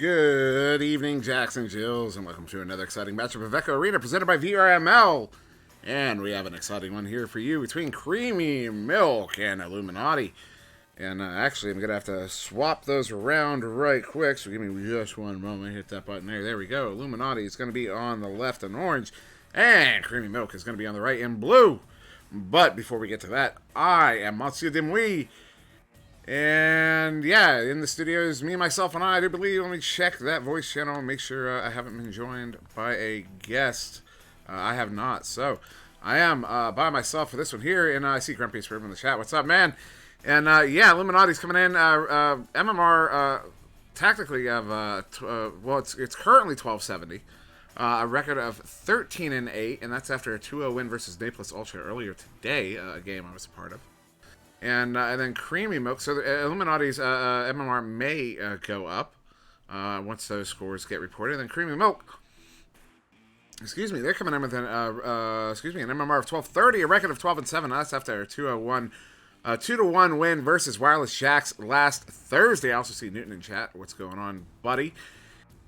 Good evening, Jackson Jills, and welcome to another exciting matchup of Echo Arena presented by VRML. And we have an exciting one here for you between Creamy Milk and Illuminaughty. And actually, I'm going to have to swap those around right quick, so give me just one moment. Hit that button there. There we go. Illuminaughty is going to be on the left in orange, and Creamy Milk is going to be on the right in blue. But before we get to that, I am SirDimwi. And yeah, in the studio is me, myself, and I do believe. Let me check that voice channel and make sure I haven't been joined by a guest. I have not. So I am by myself for this one here. And I see Grumpy Spirit in the chat. What's up, man? And yeah, Illuminaughty's coming in. MMR tactically of well, it's currently 1270. A record of 13-8, and that's after a 2-0 win versus Naples Ultra earlier today, a game I was a part of. And then Creamy Milk. So the Illuminaughty's MMR may go up once those scores get reported. And then Creamy Milk, excuse me, they're coming in with an MMR of 1230, a record of 12-7. That's after a 2-1 win versus Wireless Jacks last Thursday. I also see Newton in chat. What's going on, buddy?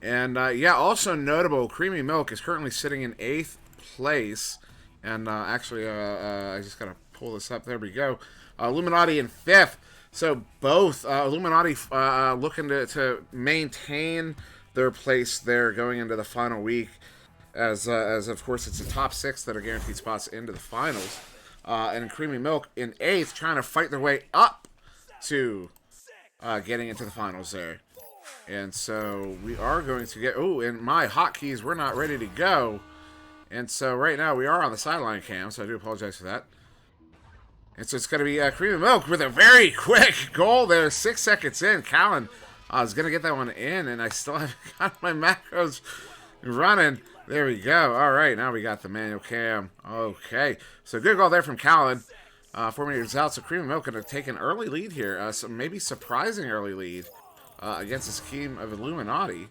And yeah, also notable, Creamy Milk is currently sitting in 8th place. And actually, I just got to pull this up. There we go. Illuminaughty in 5th. So both Illuminaughty looking to maintain their place there going into the final week, as of course it's the top 6 that are guaranteed spots into the finals. And Creamy Milk in 8th, trying to fight their way up to getting into the finals there. And so we are going to get... Oh, and my hotkeys were not ready to go. And so right now we are on the sideline cam, so I do apologize for that. And so it's going to be Creamy Milk with a very quick goal there. 6 seconds in. Callan is going to get that one in, and I still haven't got my macros running. There we go. All right, now we got the manual cam. Okay, so good goal there from Callan. 4 meters out, so Creamy Milk going to take an early lead here. So maybe surprising early lead against the scheme of Illuminaughty.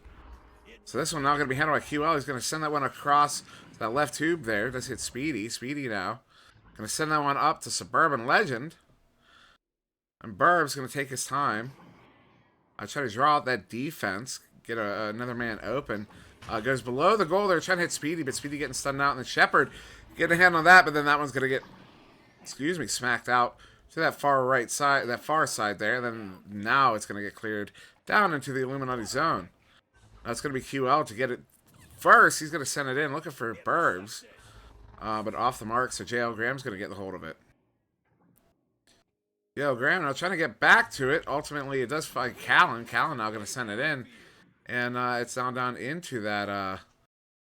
So this one now going to be handled by QL. He's going to send that one across that left tube there. Does hit Speedy. Speedy now. Going to send that one up to Suburban Legend. And Burb's going to take his time. Try to draw out that defense. Get another man open. Goes below the goal there. Trying to hit Speedy, but Speedy getting stunned out. And then Shepard getting a hand on that, but then that one's going to get, excuse me, smacked out to that far right side, that far side there. And then now it's going to get cleared down into the Illuminaughty zone. Now it's going to be QL to get it first. He's going to send it in, looking for Burbs. But off the mark, so JL Graham's going to get the hold of it. JL Graham now trying to get back to it. Ultimately, it does find Callan. Callan now going to send it in. And it's down into that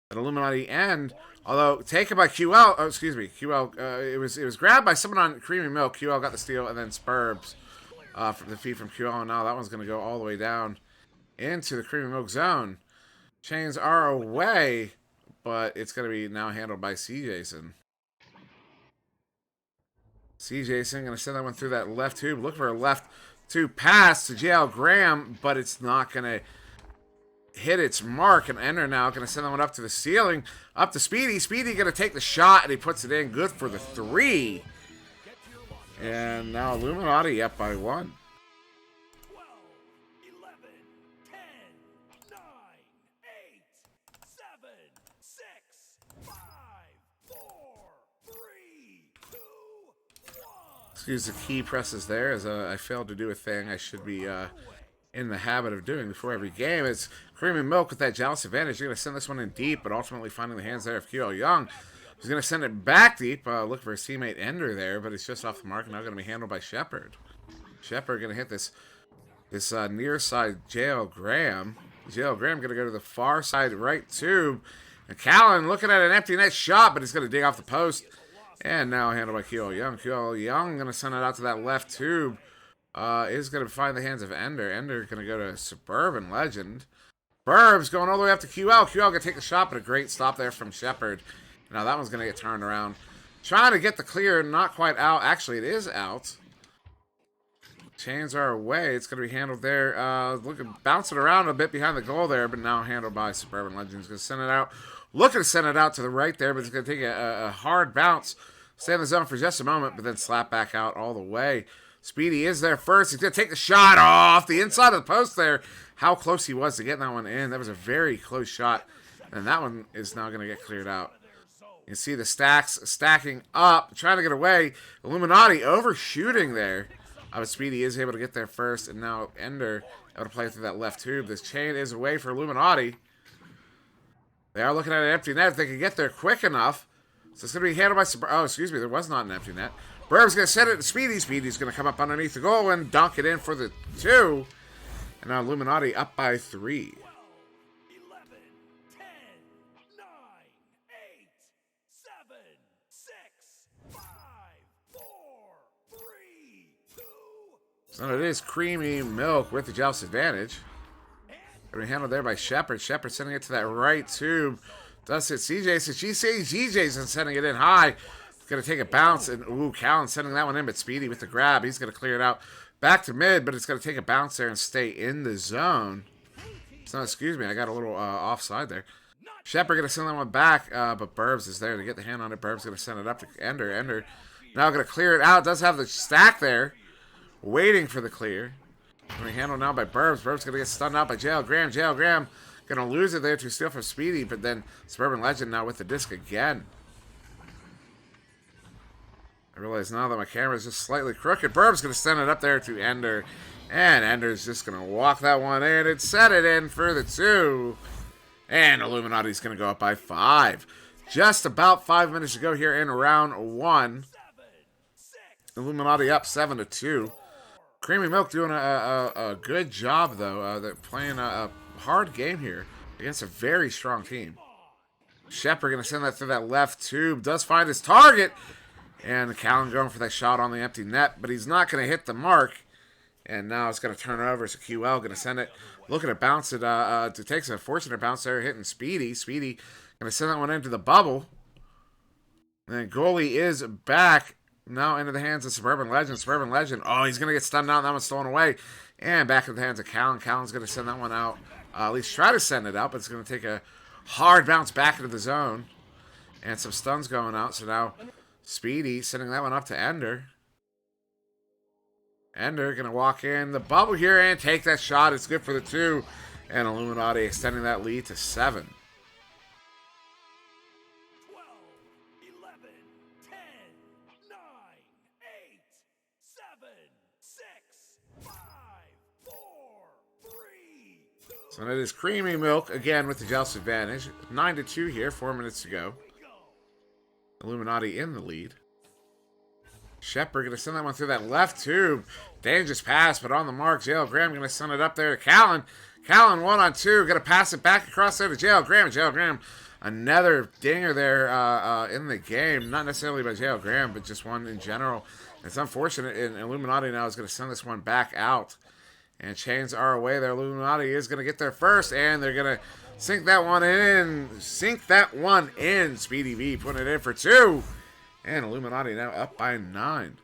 Illuminaughty end. Although, taken by QL. Oh, excuse me. QL, it was grabbed by someone on Creamy Milk. QL got the steal, and then Spurbs for the feed from QL. And now that one's going to go all the way down into the Creamy Milk zone. Chains are away. But it's going to be now handled by C. Jason. C. Jason going to send that one through that left tube. Look for a left tube pass to JL Graham, but it's not going to hit its mark. And Ender now going to send that one up to the ceiling, up to Speedy. Speedy going to take the shot, and he puts it in. Good for the 3. And now Illuminaughty up by 1. Excuse the key presses there, as I failed to do a thing I should be in the habit of doing before every game. It's Creamy Milk with that jealous advantage. You're going to send this one in deep, but ultimately finding the hands there of QL Young. He's going to send it back deep. Look for his teammate Ender there, but it's just off the mark, and now going to be handled by Shepard. Shepard going to hit this near side JL Graham. JL Graham going to go to the far side right tube. And Callan looking at an empty net shot, but he's going to dig off the post. And now handled by QL Young. QL Young going to send it out to that left tube. Is going to find the hands of Ender. Ender going to go to Suburban Legend. Burbs going all the way up to QL. QL going to take the shot, but a great stop there from Shepard. Now that one's going to get turned around. Trying to get the clear, not quite out. Actually, it is out. Chains are away. It's going to be handled there. Bouncing around a bit behind the goal there, but now handled by Suburban Legend. He's going to send it out. Looking to send it out to the right there, but it's going to take a hard bounce. Stay in the zone for just a moment, but then slap back out all the way. Speedy is there first. He's going to take the shot off the inside of the post there. how close he was to getting that one in. That was a very close shot. And that one is now going to get cleared out. You can see the stacks stacking up, trying to get away. Illuminaughty overshooting there. But Speedy is able to get there first, and now Ender able to play through that left tube. This chain is away for Illuminaughty. They are looking at an empty net if they can get there quick enough. So it's going to be handled by... Oh, excuse me, there was not an empty net. Burb's going to send it to Speedy. Speedy's going to come up underneath the goal and dunk it in for the 2. And now Illuminaughty up by 3. So it is Creamy Milk with the Joust advantage. Going to be handled there by Shepard. Shepard sending it to that right tube. Does hit CJ. So she says GJ's and sending it in high. Going to take a bounce. And ooh, Callan sending that one in, but Speedy with the grab. He's going to clear it out back to mid, but it's going to take a bounce there and stay in the zone. So excuse me, I got a little offside there. Shepard going to send that one back, but Burbs is there to get the hand on it. Burbs going to send it up to Ender. Ender now going to clear it out. Does have the stack there. Waiting for the clear. Going to handle now by Burbs. Burbs going to get stunned out by Jail Graham. Jail Graham going to lose it there to steal from Speedy, but then Suburban Legend now with the disc again. I realize now that my camera is just slightly crooked. Burbs going to send it up there to Ender, and Ender's just going to walk that one in and set it in for the 2. And Illuminaughty's going to go up by 5. Just about 5 minutes to go here in round 1. Illuminaughty up 7-2. Creamy Milk doing a good job, though. They're playing a hard game here against a very strong team. Shepard going to send that through that left tube. Does find his target. And Callan going for that shot on the empty net. But he's not going to hit the mark. And now it's going to turn over. So QL going to send it. Looking to bounce it. To take some unfortunate bounce there. Hitting Speedy. Speedy going to send that one into the bubble. And goalie is back. Now into the hands of Suburban Legend. Suburban Legend. Oh, he's going to get stunned out. That one's stolen away. And back into the hands of Callan. Callan's going to send that one out. At least try to send it out. But it's going to take a hard bounce back into the zone. And some stuns going out. So now Speedy sending that one up to Ender. Ender going to walk in the bubble here and take that shot. It's good for the 2. And Illuminaughty extending that lead to 7. So it is Creamy Milk, again with the Joust advantage. 9-2 here, 4 minutes to go. Illuminaughty in the lead. Shepard going to send that one through that left tube. Dangerous pass, but on the mark. Jail Graham going to send it up there to Callan. Callan 1-on-2. Going to pass it back across there to Jail Graham. Jail Graham, another dinger there in the game. Not necessarily by Jail Graham, but just one in general. It's unfortunate, and Illuminaughty now is going to send this one back out. And chains are away there. Illuminaughty is going to get there first, and they're going to sink that one in. Sink that one in. Speedy V putting it in for 2. And Illuminaughty now up by 9.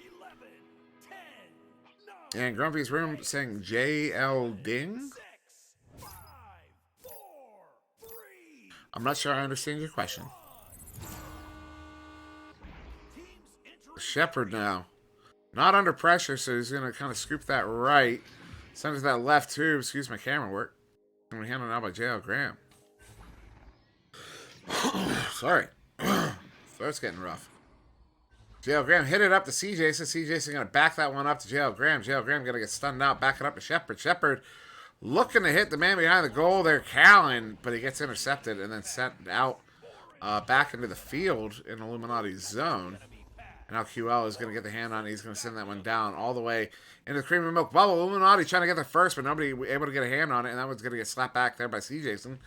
And Grumpy's Room saying JL Ding. I'm not sure I understand your question. Shepard now. Not under pressure, so he's going to kind of scoop that right. Send it to that left tube. Excuse my camera work. I'm going to handle now by J.L. Graham. Sorry. Throat's getting rough. J.L. Graham hit it up to CJ. So CJ's going to back that one up to J.L. Graham. J.L. Graham going to get stunned out. Back it up to Shepard. Shepard looking to hit the man behind the goal there, Callan. But he gets intercepted and then sent out back into the field in Illuminaughty's zone. And now QL is going to get the hand on it. He's going to send that one down all the way into the Creamy Milk bubble. Illuminaughty trying to get there first, but nobody able to get a hand on it. And that one's going to get slapped back there by C. Jason.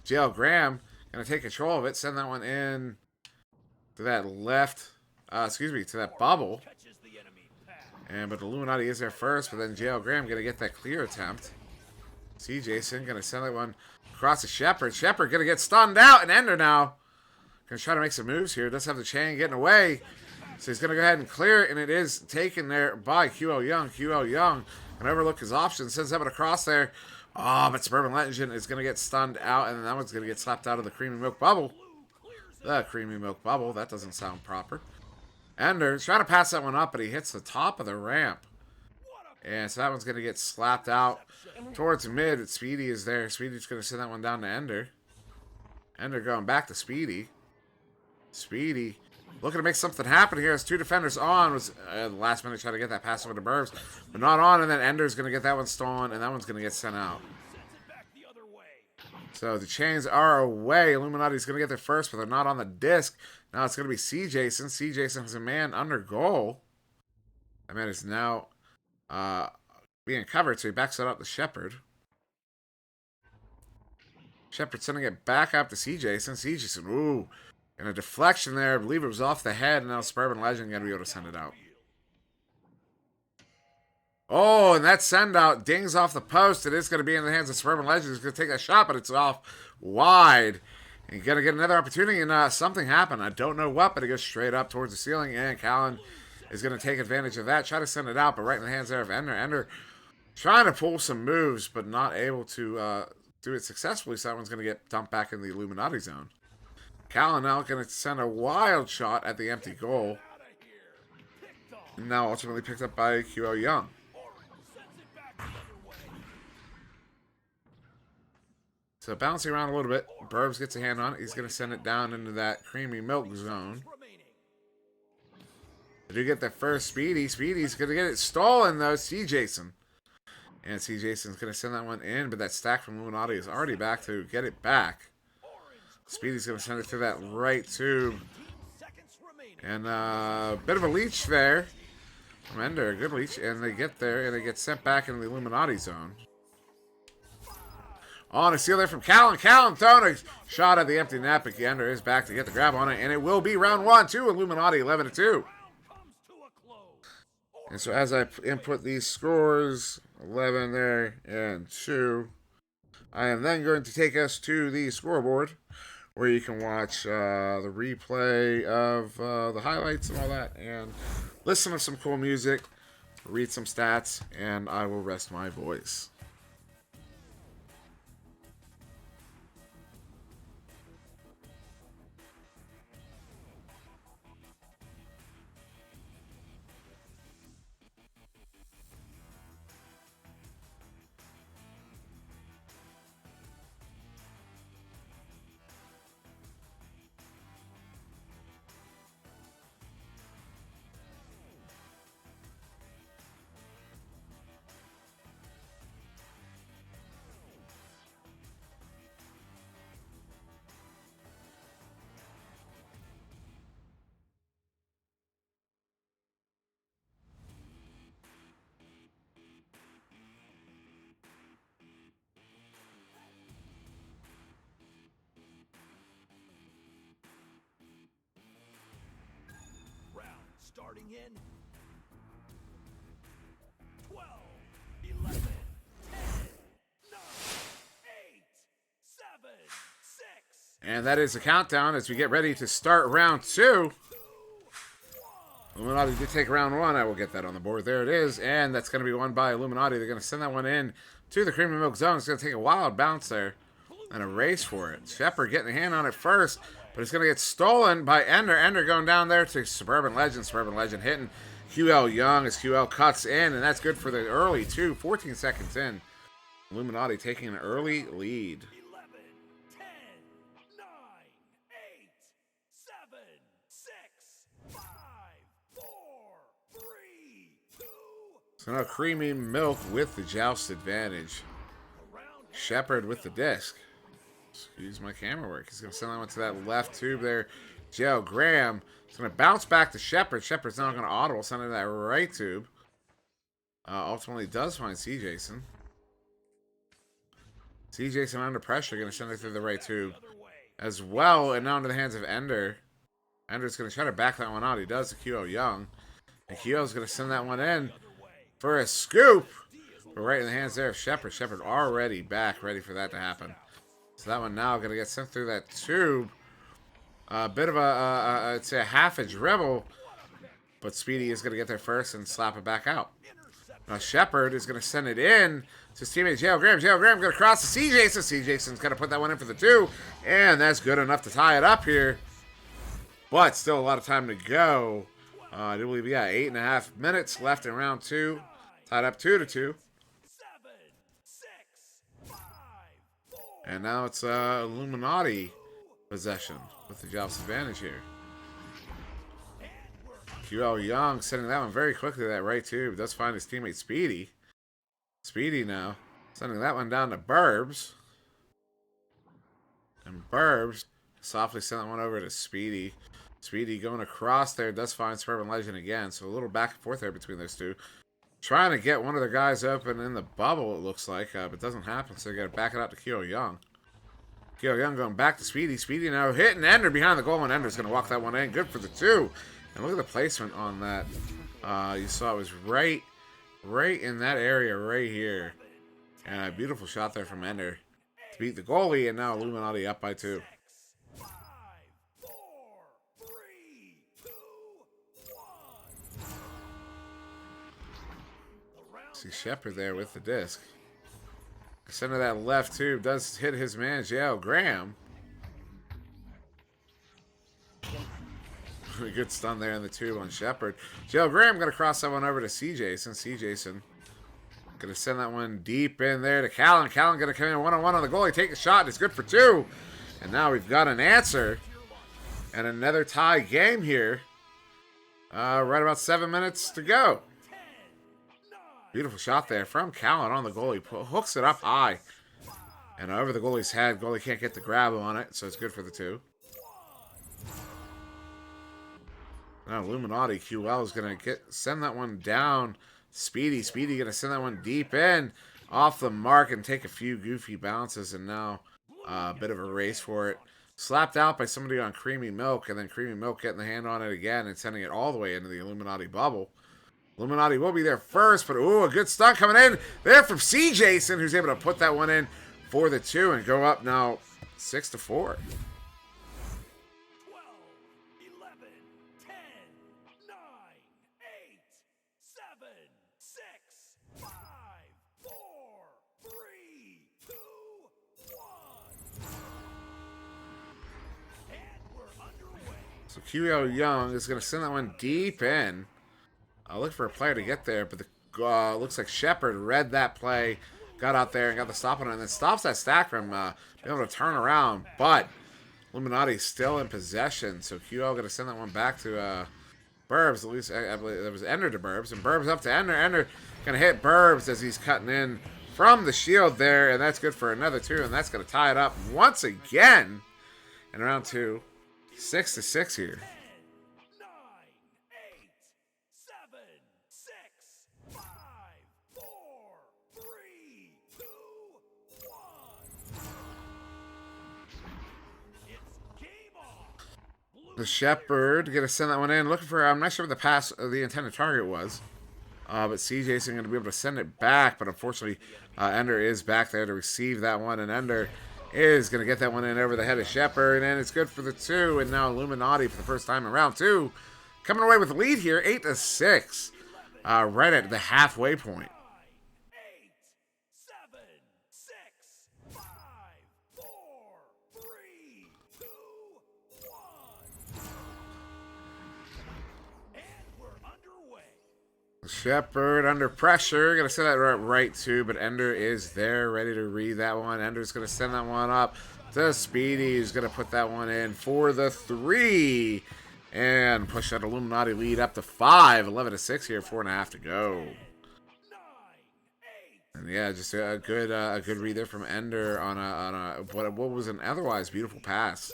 J.L. Graham going to take control of it. Send that one in to that left, to that bubble. But Illuminaughty is there first, but then J.L. Graham going to get that clear attempt. C. Jason going to send that one across to Shepard. Shepard going to get stunned out, and Ender now going to try to make some moves here. Does have the chain getting away. So he's going to go ahead and clear it, and it is taken there by QL Young. QL Young can overlook his options, sends that one across there. Oh, but Suburban Legend is going to get stunned out, and then that one's going to get slapped out of the Creamy Milk bubble. The Creamy Milk bubble. That doesn't sound proper. Ender trying to pass that one up, but he hits the top of the ramp. And so that one's going to get slapped out towards mid. Speedy is there. Speedy's going to send that one down to Ender. Ender going back to Speedy. Speedy looking to make something happen here as two defenders on. Was the last minute trying to get that pass over to Burbs, but not on. And then Ender's going to get that one stolen, and that one's going to get sent out. So the chains are away. Illuminaughty's going to get there first, but they're not on the disc. Now it's going to be C-Jason. C-Jason has a man under goal. That man is now being covered, so he backs it up to Shepard. Shepard sending it back up to C-Jason. C-Jason, ooh. And a deflection there. I believe it was off the head, and now Suburban Legend going to be able to send it out. Oh, and that send out dings off the post. It is going to be in the hands of Suburban Legend. He's going to take a shot, but it's off wide. And you're going to get another opportunity, and something happened. I don't know what, but it goes straight up towards the ceiling, and Callan is going to take advantage of that. Try to send it out, but right in the hands there of Ender. Ender trying to pull some moves, but not able to do it successfully, so that one's going to get dumped back in the Illuminaughty zone. Callan now going to send a wild shot at the empty goal. And now ultimately picked up by QL Young. So bouncing around a little bit. Burbs gets a hand on it. He's going to send it down into that creamy milk zone. They do get the first Speedy. Speedy's going to get it stolen, though. C-Jason. And C-Jason's going to send that one in, but that stack from Illuminaughty is already back to get it back. Speedy's going to send it through that right tube. And a bit of a leech there from Ender. A good leech. And they get there, and they get sent back into the Illuminaughty zone. On a steal there from Callan. Callan throwing a shot at the empty net, but Ender is back to get the grab on it. And it will be round one to Illuminaughty, 11-2. And so as I input these scores, 11 there and 2, I am then going to take us to the scoreboard, where you can watch the replay of the highlights and all that, and listen to some cool music, read some stats, and I will rest my voice. Starting in 12, 11, 10, 9, 8, 7, 6. And that is the countdown as we get ready to start round two. Illuminaughty did take round one. I will get that on the board. There it is. And that's going to be won by Illuminaughty. They're going to send that one in to the Creamy Milk Zone. It's going to take a wild bounce there and a race for it. Shepard getting a hand on it first, but it's going to get stolen by Ender. Ender going down there to Suburban Legend. Suburban Legend hitting QL Young as QL cuts in, and that's good for the early two. 14 seconds in. Illuminaughty taking an early lead. 11, 10, 9, 8, 7, 6, 5, 4, 3, 2. So now Creamy Milk with the joust advantage. Shepard with the disc. Excuse my camera work. He's going to send that one to that left tube there. Joe Graham is going to bounce back to Shepard. Shepard's now going to audible, send it to that right tube. Ultimately does find C-Jason. C-Jason under pressure, going to send it through the right tube as well. And now into the hands of Ender. Ender's going to try to back that one out. He does to QO Young. And QO's going to send that one in for a scoop. But right in the hands there of Shepard. Shepard already back, ready for that to happen. So that one now going to get sent through that tube. A bit of I'd say a half-inch dribble. But Speedy is going to get there first and slap it back out. Now Shepard is going to send it in to his teammate J.L. Graham. J.L. Graham going to cross to C-Jason. C-Jason's going to put that one in for the 2. And that's good enough to tie it up here. But still a lot of time to go. I do believe we got 8.5 minutes left in round 2. Tied up 2-2. 7, 6, 5, 4, And now it's Illuminaughty possession with the jobs advantage here. QL Young sending that one very quickly to that right tube. Does find his teammate Speedy. Speedy now sending that one down to Burbs. And Burbs softly sent that one over to Speedy. Speedy going across there. Does find Suburban Legend again. So a little back and forth there between those two. Trying to get one of the guys open in the bubble, it looks like. But doesn't happen. So they got to back it out to QL Young. QL Young going back to Speedy. Speedy now hitting Ender behind the goal. And Ender's going to walk that one in. Good for the 2. And look at the placement on that. You saw it was right in that area right here. And a beautiful shot there from Ender to beat the goalie. And now Illuminaughty up by 2. 5, 4, 3, 2, 1. See Shepard there with the disc. Center of that left tube does hit his man, JL Graham. Good stun there in the tube on Shepard. JL Graham going to cross that one over to C. Jason. C. Jason going to send that one deep in there to Callan. Callan going to come in one-on-one on the goalie. Take the shot. It's good for 2. And now we've got an answer. And another tie game here. Right about 7 minutes to go. Beautiful shot there from Callan on the goalie. Hooks it up high. And over the goalie's head. Goalie can't get the grab on it, so it's good for the 2. Now Illuminaughty QL is going to send that one down. Speedy going to send that one deep in. Off the mark and take a few goofy bounces. And now a bit of a race for it. Slapped out by somebody on Creemie Milk. And then Creemie Milk getting the hand on it again and sending it all the way into the Illuminaughty bubble. Illuminaughty will be there first, but ooh, a good stunt coming in there from C. Jason, who's able to put that one in for the 2 and go up now 6-4. 12, 11, 10, 9, 8, 7, 6, 5, 4, 3, 2, 1. And we're underway. So QL Young is going to send that one deep in. Look for a player to get there, but the looks like Shepard read that play, got out there and got the stop on it, and then stops that stack from being able to turn around. But Illuminaughty still in possession, so QL going to send that one back to Burbs. At least I believe it was Ender to Burbs, and Burbs up to Ender. Ender going to hit Burbs as he's cutting in from the shield there, and that's good for another 2, and that's going to tie it up once again in round 2, 6-6 here. 9, 8, 7, 6, 5, 4, 3, 2, 1. It's game on. The Shepard going to send that one in. Looking for, I'm not sure what the pass, the intended target was. But CJ is going to be able to send it back. But unfortunately, Ender is back there to receive that one. And Ender is going to get that one in over the head of Shepard. And it's good for the 2. And now Illuminaughty for the first time in round 2. Coming away with the lead here, 8-6. Right at the halfway point. 8, 7, 6, 5, 4, 3, 2, 1. And we're underway. Shepard under pressure. Going to send that right too, but Ender is there ready to read that one. Ender's going to send that one up to Speedy. He's going to put that one in for the 3. And push that Illuminaughty lead up to 5. 11-6 here, 4.5 to go. 9, 8. And yeah, just a good read there from Ender on a what was an otherwise beautiful pass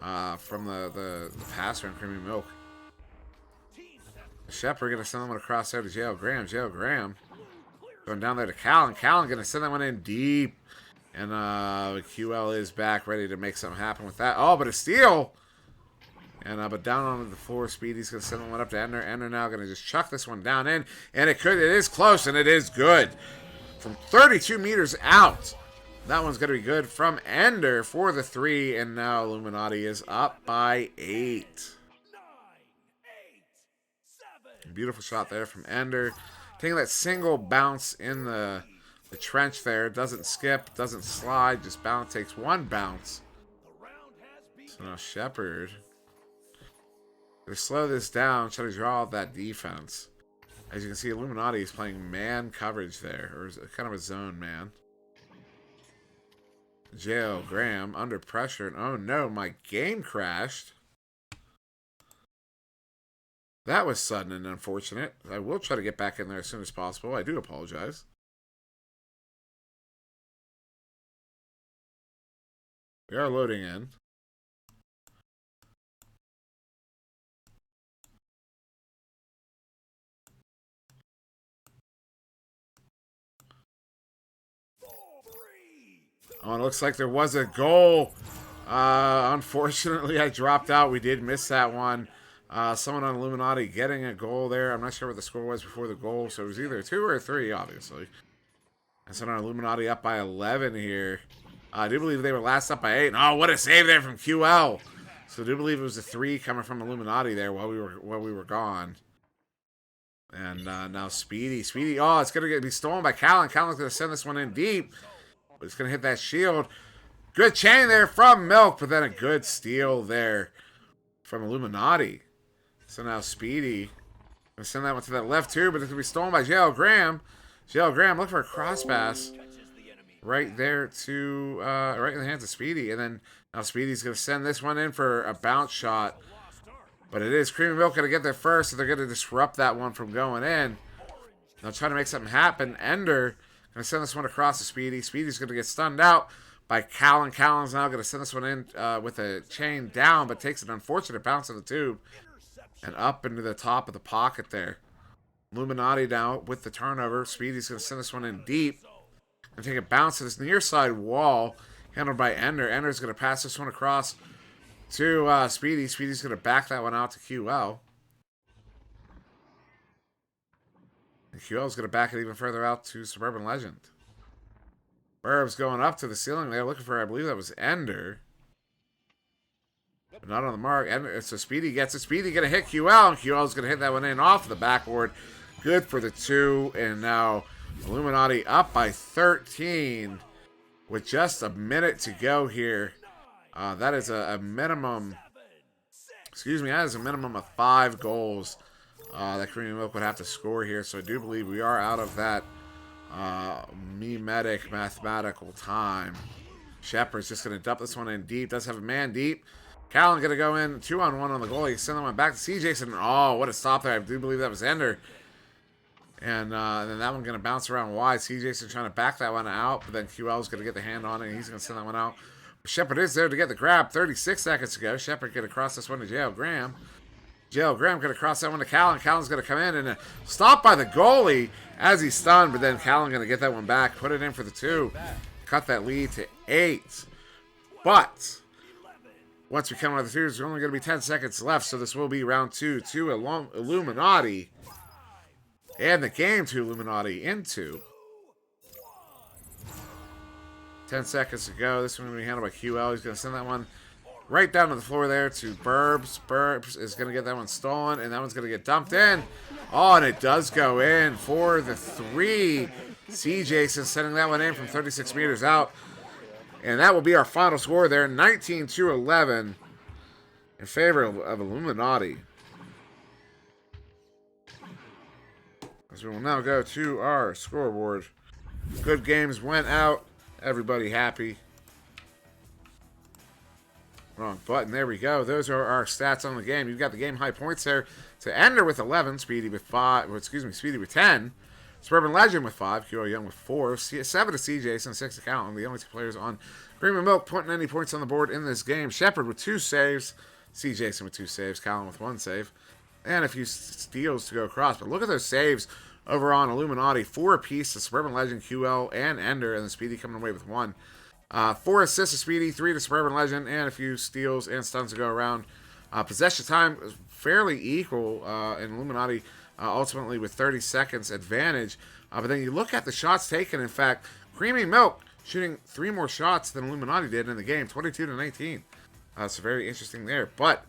from the passer on Creemie Milk. Shepard going to send that one across there to JL Graham. JL Graham going down there to Callan. Callan going to send that one in deep. And QL is back ready to make something happen with that. Oh, but a steal. And but down on the floor, Speedy's going to send that one up to Ender. Ender now going to just chuck this one down in. And it is close, and it is good. From 32 meters out. That one's going to be good from Ender for the 3. And now Illuminaughty is up by 8. 9, 8, 7. Beautiful shot there from Ender. Taking that single bounce in the trench there. Doesn't skip, doesn't slide, just bounce. Takes one bounce. The round has begun. So now Shepard. They slow this down, try to draw out that defense. As you can see, Illuminaughty is playing man coverage there, or kind of a zone man. Jail Graham under pressure, and oh no, my game crashed. That was sudden and unfortunate. I will try to get back in there as soon as possible. I do apologize. We are loading in. Oh, and it looks like there was a goal. Unfortunately, I dropped out. We did miss that one. Someone on Illuminaughty getting a goal there. I'm not sure what the score was before the goal, so it was either 2 or 3, obviously. And someone on Illuminaughty up by 11 here. I do believe they were last up by 8. Oh, what a save there from QL. So I do believe it was a 3 coming from Illuminaughty there while we were gone. And now Speedy. Oh, it's going to be stolen by Callan. Callan's going to send this one in deep. But it's going to hit that shield. Good chain there from Milk, but then a good steal there from Illuminaughty. So now Speedy. Going to send that one to that left too, but it's going to be stolen by JL Graham. JL Graham looking for a cross pass. Right there to, right in the hands of Speedy. And then now Speedy's going to send this one in for a bounce shot. But it is Cream and Milk going to get there first, so they're going to disrupt that one from going in. Now trying to make something happen. Ender going to send this one across to Speedy. Speedy's going to get stunned out by Callan. Callan's now going to send this one in with a chain down, but takes an unfortunate bounce in the tube. And up into the top of the pocket there. Illuminaughty now with the turnover. Speedy's going to send this one in deep. And take a bounce to this near side wall. Handled by Ender. Ender's going to pass this one across to Speedy. Speedy's going to back that one out to QL. And QL's going to back it even further out to Suburban Legend. Burb's going up to the ceiling there, looking for, I believe that was Ender. But not on the mark. Ender, so Speedy gets it. Speedy going to hit QL, and QL's going to hit that one in off the backboard. Good for the 2, and now Illuminaughty up by 13 with just a minute to go here. That is a minimum, that is a minimum of 5 goals that Creamy Milk would have to score here. So I do believe we are out of that mimetic mathematical time. Shepard's just going to dump this one in deep. Does have a man deep. Callan going to go in 2-on-1 on the goal. He's sending one back to CJ. Oh, what a stop there. I do believe that was Ender. And then that one going to bounce around wide. CJ's trying to back that one out, but then QL's going to get the hand on it, and he's going to send that one out. Shepard is there to get the grab. 36 seconds to go. Shepard going to cross this one to JL Graham. JL Graham going to cross that one to Callan. Callan's going to come in and stop by the goalie as he's stunned, but then Callan going to get that one back, put it in for the 2, cut that lead to 8. But once we come out of the 2, there's only going to be 10 seconds left, so this will be round 2 to Illuminaughty. And the game to Illuminaughty into 10 seconds to go. This one going to be handled by QL. He's going to send that one right down to the floor there to Burbs. Burbs is going to get that one stolen, and that one's going to get dumped in. Oh, and it does go in for the 3. C. Jason sending that one in from 36 meters out. And that will be our final score there, 19-11 in favor of Illuminaughty. As we will now go to our scoreboard. Good games went out. Everybody happy. Wrong button. There we go. Those are our stats on the game. You've got the game high points there to Ender with 11, Speedy with 5. Speedy with 10. Suburban Legend with 5. QL Young with 4. 7 to C. Jason, 6 to Callan. The only 2 players on Cream and Milk putting any points on the board in this game. Shepard with 2 saves. C. Jason with 2 saves. Callan with 1 save. And a few steals to go across. But look at those saves over on Illuminaughty. 4 apiece to Suburban Legend, QL, and Ender. And then Speedy coming away with 1. 4 assists to Speedy, 3 to Suburban Legend, and a few steals and stuns to go around. Possession time is fairly equal in Illuminaughty, ultimately with 30 seconds advantage. But then you look at the shots taken. In fact, Creamy Milk shooting 3 more shots than Illuminaughty did in the game, 22 to 19. So very interesting there. But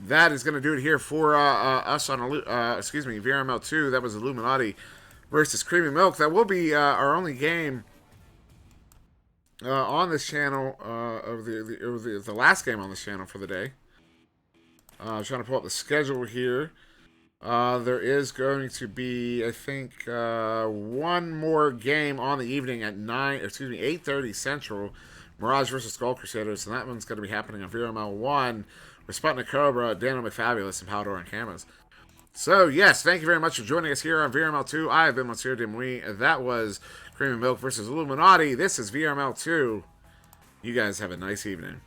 that is going to do it here for us on VRML 2. That was Illuminaughty versus Creamy Milk. That will be our only game on this channel, the last game on this channel for the day. I'm trying to pull up the schedule here. There is going to be, I think, one more game on the evening at 8:30 Central. Mirage versus Skull Crusaders, and that one's going to be happening on VRML 1 with Sputnik Cobra, Daniel McFabulous, and Powder and Cameras. So, yes, thank you very much for joining us here on VRML 2. I have been SirDimwi. That was Cream and Milk versus Illuminaughty. This is VRML 2. You guys have a nice evening.